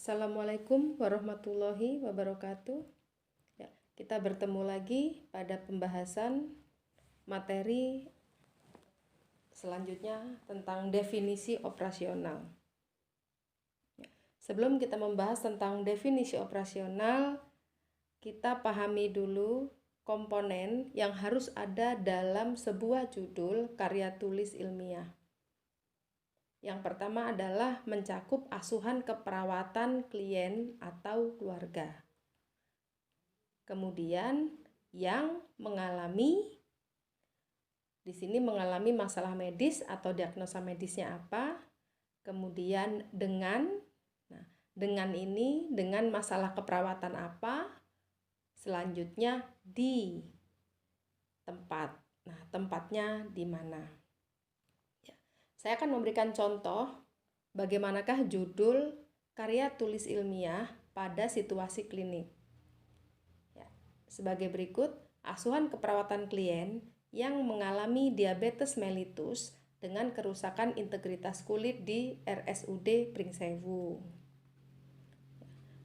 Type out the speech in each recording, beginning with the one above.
Assalamualaikum warahmatullahi wabarakatuh. Ya, kita bertemu lagi pada pembahasan materi selanjutnya tentang definisi operasional. Ya, sebelum kita membahas tentang definisi operasional, kita pahami dulu komponen yang harus ada dalam sebuah judul karya tulis ilmiah. Yang pertama adalah mencakup asuhan keperawatan klien atau keluarga. Kemudian yang di sini mengalami masalah medis atau diagnosa medisnya apa. Kemudian dengan masalah keperawatan apa. Selanjutnya di tempat. Nah, tempatnya di mana? Saya akan memberikan contoh bagaimanakah judul karya tulis ilmiah pada situasi klinik. Ya, sebagai berikut, asuhan keperawatan klien yang mengalami diabetes mellitus dengan kerusakan integritas kulit di RSUD Pringsewu.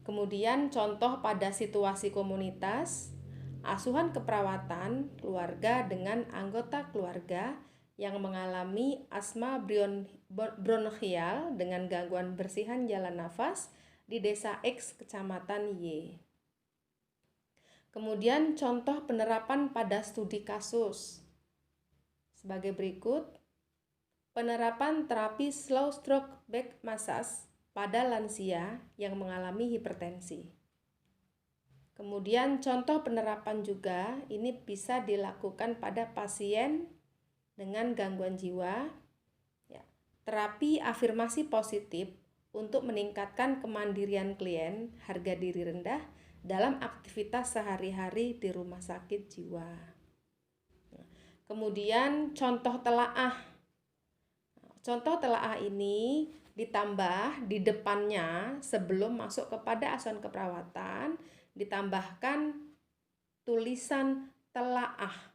Kemudian contoh pada situasi komunitas, asuhan keperawatan keluarga dengan anggota keluarga yang mengalami asma bronchial dengan gangguan bersihan jalan nafas di desa X, kecamatan Y. Kemudian contoh penerapan pada studi kasus. Sebagai berikut, penerapan terapi slow stroke back massage pada lansia yang mengalami hipertensi. Kemudian contoh penerapan juga ini bisa dilakukan pada pasien dengan gangguan jiwa, ya, terapi afirmasi positif untuk meningkatkan kemandirian klien, harga diri rendah dalam aktivitas sehari-hari di rumah sakit jiwa. Kemudian contoh telaah. Contoh telaah ini ditambah di depannya sebelum masuk kepada asuhan keperawatan, ditambahkan tulisan telaah.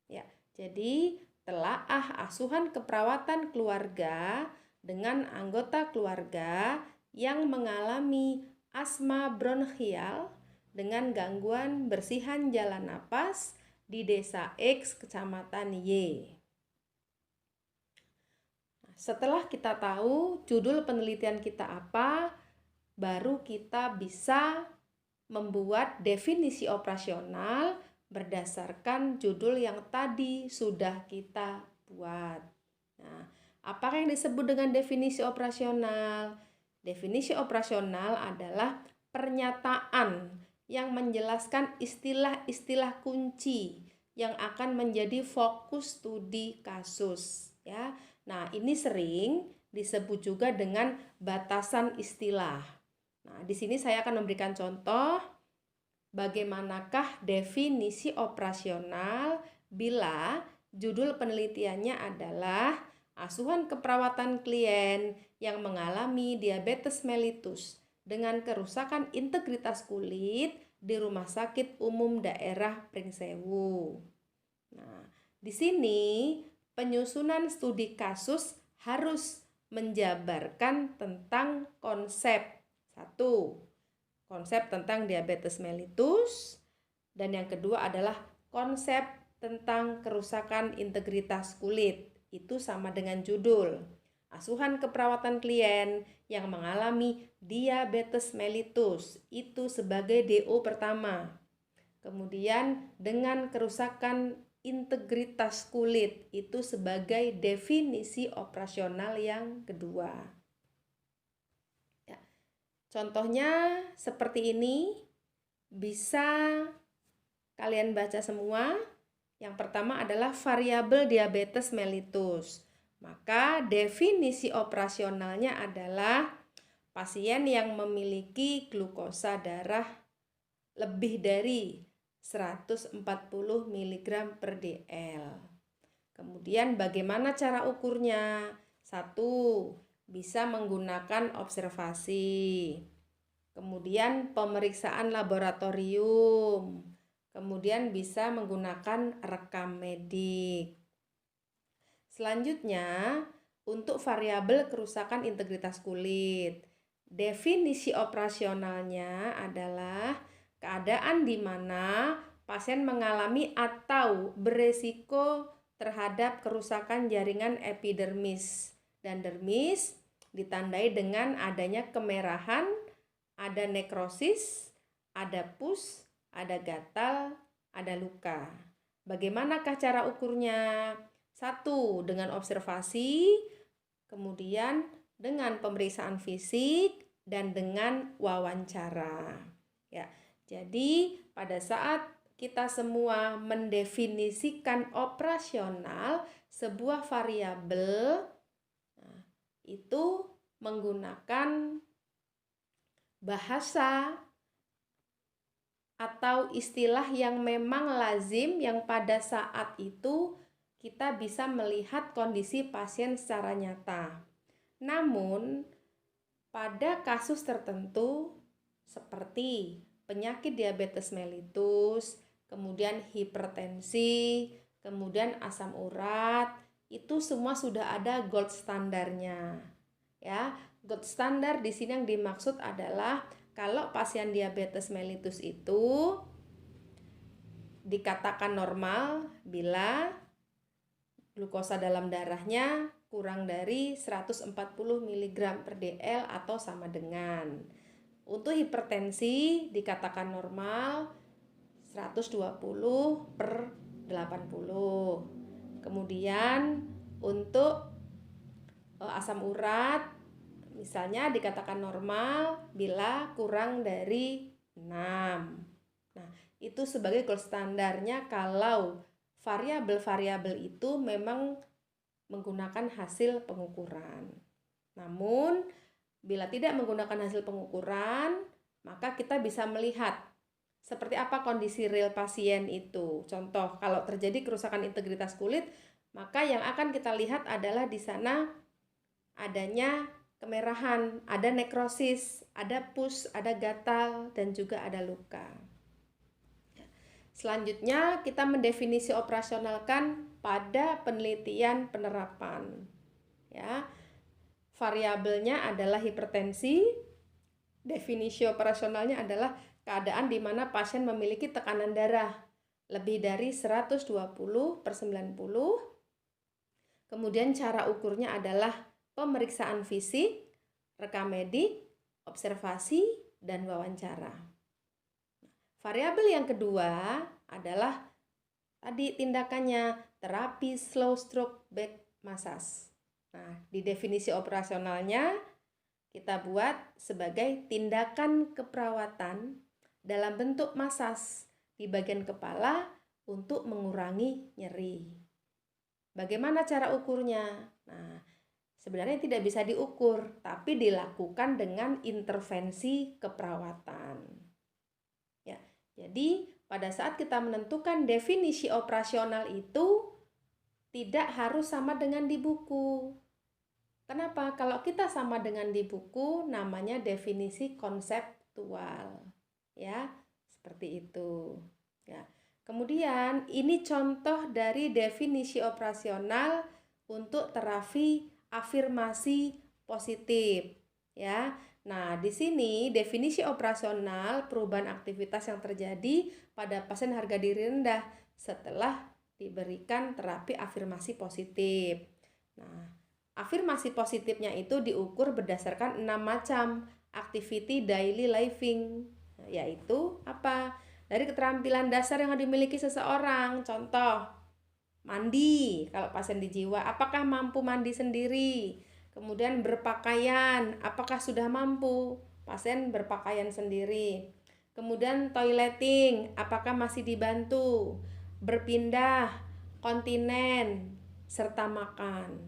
Ya, jadi telaah asuhan keperawatan keluarga dengan anggota keluarga yang mengalami asma bronchial dengan gangguan bersihan jalan napas di desa X, kecamatan Y. Setelah kita tahu judul penelitian kita apa, baru kita bisa membuat definisi operasional berdasarkan judul yang tadi sudah kita buat. Nah, apakah yang disebut dengan definisi operasional? Definisi operasional adalah pernyataan yang menjelaskan istilah-istilah kunci yang akan menjadi fokus studi kasus, ya. Nah, ini sering disebut juga dengan batasan istilah. Nah, di sini saya akan memberikan contoh bagaimanakah definisi operasional bila judul penelitiannya adalah asuhan keperawatan klien yang mengalami diabetes mellitus dengan kerusakan integritas kulit di Rumah Sakit Umum Daerah Pringsewu. Nah, di sini penyusunan studi kasus harus menjabarkan tentang konsep. 1. Konsep tentang diabetes mellitus, dan yang kedua adalah konsep tentang kerusakan integritas kulit. Itu sama dengan judul. Asuhan keperawatan klien yang mengalami diabetes mellitus, itu sebagai DO pertama. Kemudian dengan kerusakan integritas kulit, itu sebagai definisi operasional yang kedua. Contohnya seperti ini, bisa kalian baca semua. Yang pertama adalah variabel diabetes mellitus. Maka definisi operasionalnya adalah pasien yang memiliki glukosa darah lebih dari 140 mg per dl. Kemudian bagaimana cara ukurnya? 1. Bisa menggunakan observasi, kemudian pemeriksaan laboratorium, kemudian bisa menggunakan rekam medik. Selanjutnya, untuk variabel kerusakan integritas kulit. Definisi operasionalnya adalah keadaan di mana pasien mengalami atau beresiko terhadap kerusakan jaringan epidermis dan dermis, ditandai dengan adanya kemerahan, ada nekrosis, ada pus, ada gatal, ada luka. Bagaimanakah cara ukurnya? 1. Dengan observasi, kemudian dengan pemeriksaan fisik dan dengan wawancara. Ya, jadi pada saat kita semua mendefinisikan operasional sebuah variabel, itu menggunakan bahasa atau istilah yang memang lazim, yang pada saat itu kita bisa melihat kondisi pasien secara nyata. Namun, pada kasus tertentu seperti penyakit diabetes mellitus, kemudian hipertensi, kemudian asam urat, itu semua sudah ada gold standarnya. Ya, gold standar di sini yang dimaksud adalah kalau pasien diabetes mellitus itu dikatakan normal bila glukosa dalam darahnya kurang dari 140 mg per dl atau sama dengan. Untuk hipertensi dikatakan normal 120 per 80. Kemudian untuk asam urat misalnya dikatakan normal bila kurang dari 6. Nah, itu sebagai gold standarnya kalau variabel-variabel itu memang menggunakan hasil pengukuran. Namun, bila tidak menggunakan hasil pengukuran, maka kita bisa melihat seperti apa kondisi real pasien itu. Contoh, kalau terjadi kerusakan integritas kulit, maka yang akan kita lihat adalah di sana adanya kemerahan, ada nekrosis, ada pus, ada gatal, dan juga ada luka. Selanjutnya kita mendefinisi operasionalkan pada penelitian penerapan. Ya, variabelnya adalah hipertensi. Definisi operasionalnya adalah keadaan di mana pasien memiliki tekanan darah lebih dari 120/90. Kemudian cara ukurnya adalah pemeriksaan fisik, rekam medik, observasi, dan wawancara. Variabel yang kedua adalah tadi tindakannya terapi slow stroke back massage. Nah, di definisi operasionalnya kita buat sebagai tindakan keperawatan dalam bentuk massage di bagian kepala untuk mengurangi nyeri. Bagaimana cara ukurnya? Nah, sebenarnya tidak bisa diukur, tapi dilakukan dengan intervensi keperawatan. Jadi, pada saat kita menentukan definisi operasional itu tidak harus sama dengan di buku. Kenapa? Kalau kita sama dengan di buku, namanya definisi konseptual. Ya, seperti itu. Ya. Kemudian, ini contoh dari definisi operasional untuk terapi afirmasi positif. Ya. Nah, di sini definisi operasional perubahan aktivitas yang terjadi pada pasien harga diri rendah setelah diberikan terapi afirmasi positif. Nah, afirmasi positifnya itu diukur berdasarkan 6 macam activity daily living, yaitu apa? Dari keterampilan dasar yang dimiliki seseorang. Contoh, mandi, kalau pasien di jiwa, apakah mampu mandi sendiri? Kemudian berpakaian, apakah sudah mampu? Pasien berpakaian sendiri. Kemudian toileting, apakah masih dibantu? Berpindah, kontinen, serta makan.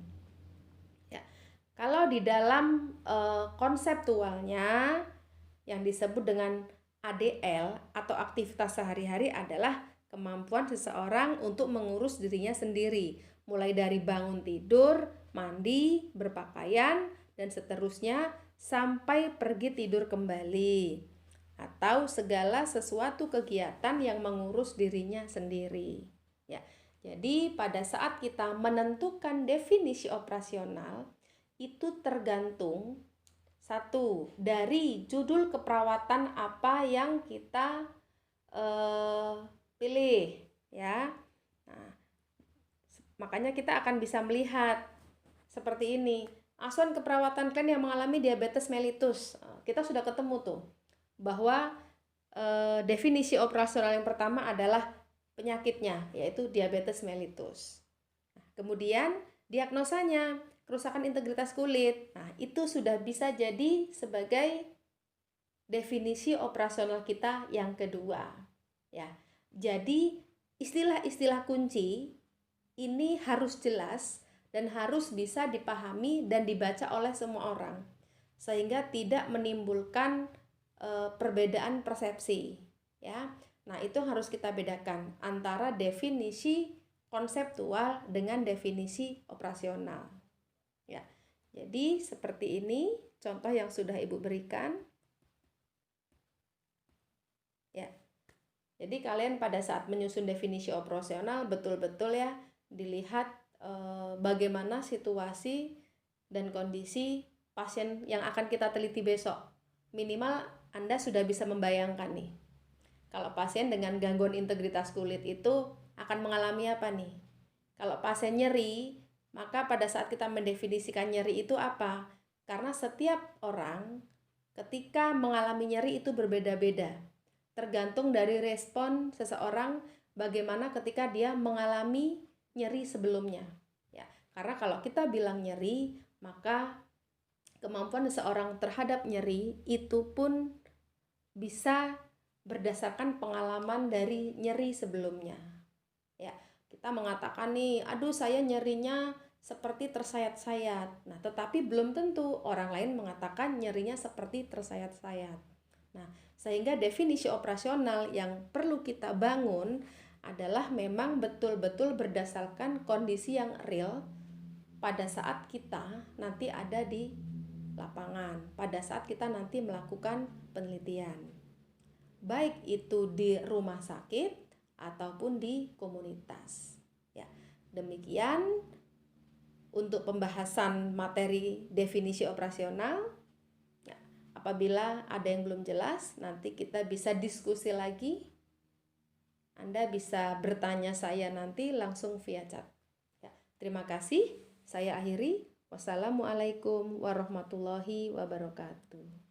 Ya. Kalau di dalam konseptualnya yang disebut dengan ADL atau aktivitas sehari-hari adalah kemampuan seseorang untuk mengurus dirinya sendiri, mulai dari bangun tidur, mandi, berpakaian, dan seterusnya sampai pergi tidur kembali, atau segala sesuatu kegiatan yang mengurus dirinya sendiri. Ya, jadi pada saat kita menentukan definisi operasional itu tergantung Satu, dari judul keperawatan apa yang kita pilih, ya. Nah, makanya kita akan bisa melihat seperti ini. Asuhan keperawatan klien yang mengalami diabetes mellitus. Kita sudah ketemu tuh bahwa definisi operasional yang pertama adalah penyakitnya, yaitu diabetes mellitus. Kemudian diagnosanya kerusakan integritas kulit. Nah, itu sudah bisa jadi sebagai definisi operasional kita yang kedua. Ya. Jadi istilah-istilah kunci ini harus jelas dan harus bisa dipahami dan dibaca oleh semua orang, sehingga tidak menimbulkan perbedaan persepsi, ya. Nah, itu harus kita bedakan antara definisi konseptual dengan definisi operasional, ya. Jadi seperti ini contoh yang sudah Ibu berikan, ya. Jadi kalian pada saat menyusun definisi operasional betul-betul ya dilihat bagaimana situasi dan kondisi pasien yang akan kita teliti besok. Minimal Anda sudah bisa membayangkan nih, kalau pasien dengan gangguan integritas kulit itu akan mengalami apa nih. Kalau pasien nyeri, maka pada saat kita mendefinisikan nyeri itu apa? Karena setiap orang ketika mengalami nyeri itu berbeda-beda, tergantung dari respon seseorang bagaimana ketika dia mengalami nyeri sebelumnya, ya. Karena kalau kita bilang nyeri, maka kemampuan seseorang terhadap nyeri itu pun bisa berdasarkan pengalaman dari nyeri sebelumnya, ya. Kita mengatakan nih, aduh saya nyerinya seperti tersayat-sayat. Nah, tetapi belum tentu orang lain mengatakan nyerinya seperti tersayat-sayat. Nah, sehingga definisi operasional yang perlu kita bangun adalah memang betul-betul berdasarkan kondisi yang real pada saat kita nanti ada di lapangan, pada saat kita nanti melakukan penelitian, baik itu di rumah sakit ataupun di komunitas, ya. Demikian untuk pembahasan materi definisi operasional. Ya, apabila ada yang belum jelas, nanti kita bisa diskusi lagi. Anda bisa bertanya saya nanti langsung via chat, ya. Terima kasih. Saya akhiri. Wassalamualaikum warahmatullahi wabarakatuh.